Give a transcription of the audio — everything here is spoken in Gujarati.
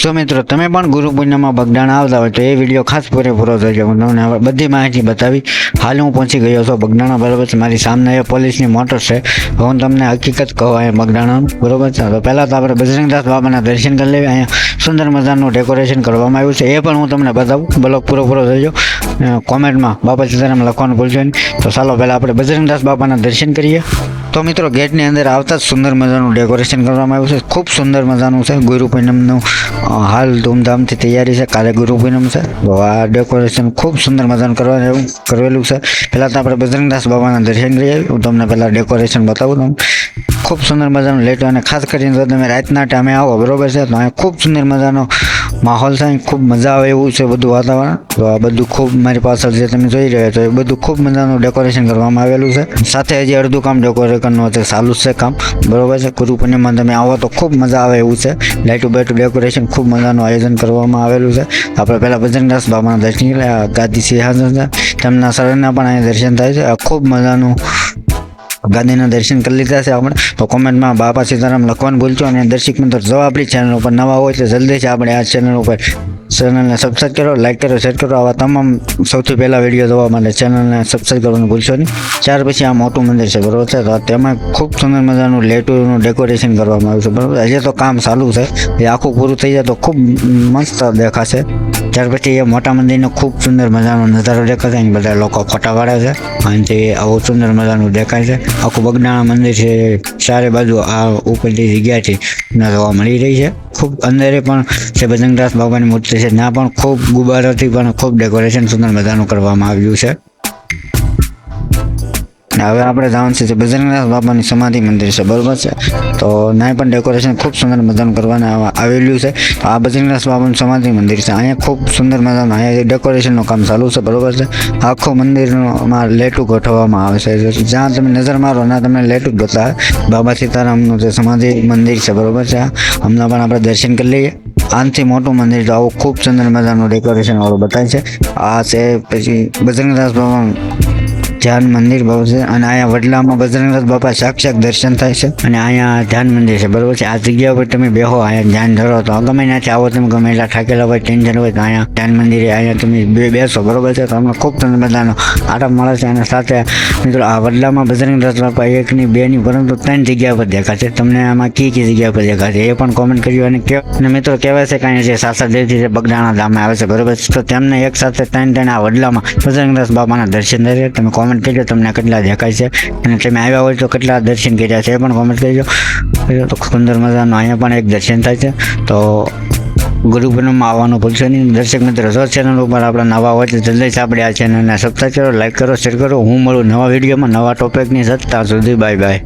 તો મિત્રો તમે પણ ગુરુ પૂર્ણિમામાં બગદાણા આવતા હોય તો એ વિડીયો ખાસ પૂરેપૂરો જોજો. હું તમને હવે બધી માહિતી બતાવી. હાલ હું પહોંચી ગયો છું બગદાણા, બરાબર છે. મારી સામે એ પોલીસની મોટર છે. હું તમને હકીકત કહું અહીંયા બગદાણાનું, બરાબર છે. તો પહેલાં તો આપણે બજરંગદાસ બાબાના દર્શન કરી લેવી. અહીંયા સુંદર મજાનું ડેકોરેશન કરવામાં આવ્યું છે, એ પણ હું તમને બતાવું. બ્લોગ પૂરો જોજો. કોમેન્ટમાં બાપા સીતારામ લખવાનું ભૂલશો નહીં. તો ચાલો પહેલાં આપણે બજરંગદાસ બાબાના દર્શન કરીએ. તો મિત્રો ગેટની અંદર આવતા જ સુંદર મજાનું ડેકોરેશન કરવામાં આવ્યું છે. ખૂબ સુંદર મજાનું છે. ગુરુ પૂનમનું હાલ ધૂમધામથી તૈયારી છે. કાલે ગુરુ પૂનમ છે, તો આ ડેકોરેશન ખૂબ સુંદર મજાનું કરેલું છે. પહેલાં તો આપણે બજરંગદાસ બાબાના દર્શન કરીએ. હું તમને પહેલાં ડેકોરેશન બતાવું તમને. ખૂબ સુંદર મજાનું લેટો, અને ખાસ કરીને જો તમે રાતના ટાઈમે આવો, બરોબર છે, તો અહીંયા ખૂબ સુંદર મજાનો માહોલ છે. ખૂબ મજા આવે એવું છે બધું વાતાવરણ. તો આ બધું ખૂબ મારી પાછળ જે તમે જોઈ રહ્યા છો એ બધું ખૂબ મજાનું ડેકોરેશન કરવામાં આવેલું છે. સાથે હજી અડધું કામ ડેકોરેશનનું ચાલુ છે કામ, બરોબર છે. ગુરુ પૂર્ણિમામાં તમે આવો તો ખૂબ મજા આવે એવું છે. લાઇટું બાઇટું ડેકોરેશન ખૂબ મજાનું આયોજન કરવામાં આવેલું છે. આપણે પહેલાં બજરંગદાસ બાબાના દર્શન કર્યા. ગાદી સિંહાસન છે, તેમના શરણના પણ અહીંયા દર્શન થાય છે. આ ખૂબ મજાનું ગાદીના દર્શન કરી લીધા છે આપણે. તો કોમેન્ટમાં બાપા સીતારામ લખવાનું ભૂલજો. અને દર્શક મિત્રો જો આપણી ચેનલ ઉપર નવા હોય તો જલ્દીથી આપણે આ ચેનલ ઉપર ચેનલને સબસ્ક્રાઈબ કરો, લાઈક કરો, શેર કરો. આવા તમામ સૌથી પહેલાં વિડીયો જોવા માટે ચેનલને સબસ્ક્રાઈબ કરવાનું ભૂલશો નહીં. ત્યાર પછી આ મોટું મંદિર છે, બરોબર છે. તો તેમાં ખૂબ સુંદર મજાનું લેટુનું ડેકોરેશન કરવામાં આવ્યું છે, બરોબર. હજી તો કામ ચાલુ છે. એ આખું પૂરું થઈ જાય તો ખૂબ મસ્ત દેખાશે. ત્યાર પછી એ મોટા મંદિરનો ખૂબ સુંદર મજાનો નજારો દેખાશે. અહીં બધા લોકો ફોટા પાડે છે. અહીંથી આવું સુંદર મજાનું દેખાય છે. આખું બગદાણા મંદિર છે, ચારે બાજુ આ ઉપરની જગ્યાથી જોવા મળી રહી છે. ખૂબ અંદરે પણ છે બજરંગદાસ બાબાની મૂર્તિ છે, ત્યાં પણ ખૂબ ગુબ્બારાથી પણ ખૂબ ડેકોરેશન સુંદર મજાનું કરવામાં આવ્યું છે. હવે આપણે જવાનું છે બજરંગદાસ બાબાની સમાધિ મંદિર છે, બરોબર છે. તો ત્યાં પણ ડેકોરેશન ખૂબ સુંદર મજાનું કરવામાં આવેલું છે. તો આ બજરંગદાસ બાબાનું સમાધિ મંદિર છે. અહીંયા ખૂબ સુંદર મજાનું અહીંયા ડેકોરેશનનું કામ ચાલુ છે, બરોબર છે. આખું મંદિરમાં લેટું ગોઠવવામાં આવે છે. જ્યાં તમે નજર મારો ના તમને લેટું જ બતાવે. બાબા સીતારામનું જે સમાધિ મંદિર છે, બરોબર છે. હમણાં પણ આપણે દર્શન કરી લઈએ. આનાથી મોટું મંદિર તો આવું ખૂબ સુંદર મજાનું ડેકોરેશન વાળું બતાવે છે. આ છે પછી બજરંગદાસ બાબાનું ધ્યાન મંદિર બહુ છે. અને અહીંયા વડલામાં બજરંગદાસ બાપા સાક્ષાત દર્શન થાય છે. અને અહીંયા ધ્યાન મંદિર છે, બરોબર છે. આ જગ્યા પર તમે બેહો, અહીંયા ધ્યાન ધરો તો ગમે ત્યાંથી આવો તમે, ગમે એટલા થાકેલા હોય, ટેન્શન હોય, તો અહીંયા ધ્યાન મંદિરે અહીંયા તમે બેસો, બરોબર છે. તો અમને ખૂબ તમને બધાનો આરામ મળે છે. અને સાથે મિત્રો આ વડલામાં બજરંગદાસ બાપા એકની બેની પરંતુ 3 જગ્યા પર દેખાશે. તમને આમાં કઈ જગ્યા પર દેખાશે એ પણ કોમેન્ટ કર્યું. અને મિત્રો કહેવાય છે કે અહીંયા જે સાસા દેવથી જે બગદાણા ધામે આવે છે, બરોબર છે. તો તેમને એક સાથે 3 આ વડલામાં બજરંગદાસ બાપાના દર્શન થાય. તમે કોમેન્ટ કરજો તમને કેટલા દેખાય છે, અને તમે આવ્યા હોય તો કેટલા દર્શન કર્યા છે એ પણ કોમેન્ટ કરજો. તો સુંદર મજાનું અહીંયા પણ એક દર્શન થાય છે. તો ગુરુ પૂનમમાં આવવાનું ભૂલશો નહીં. દર્શક મિત્રો જો ચેનલ ઉપર આપણે નવા હોય તો જલ્દીથી આપણે આ ચેનલને સબસ્ક્રાઈબ કરો, લાઈક કરો, શેર કરો. હું મળું નવા વિડીયોમાં નવા ટોપિકની સાથે. ત્યાં સુધી બાય બાય.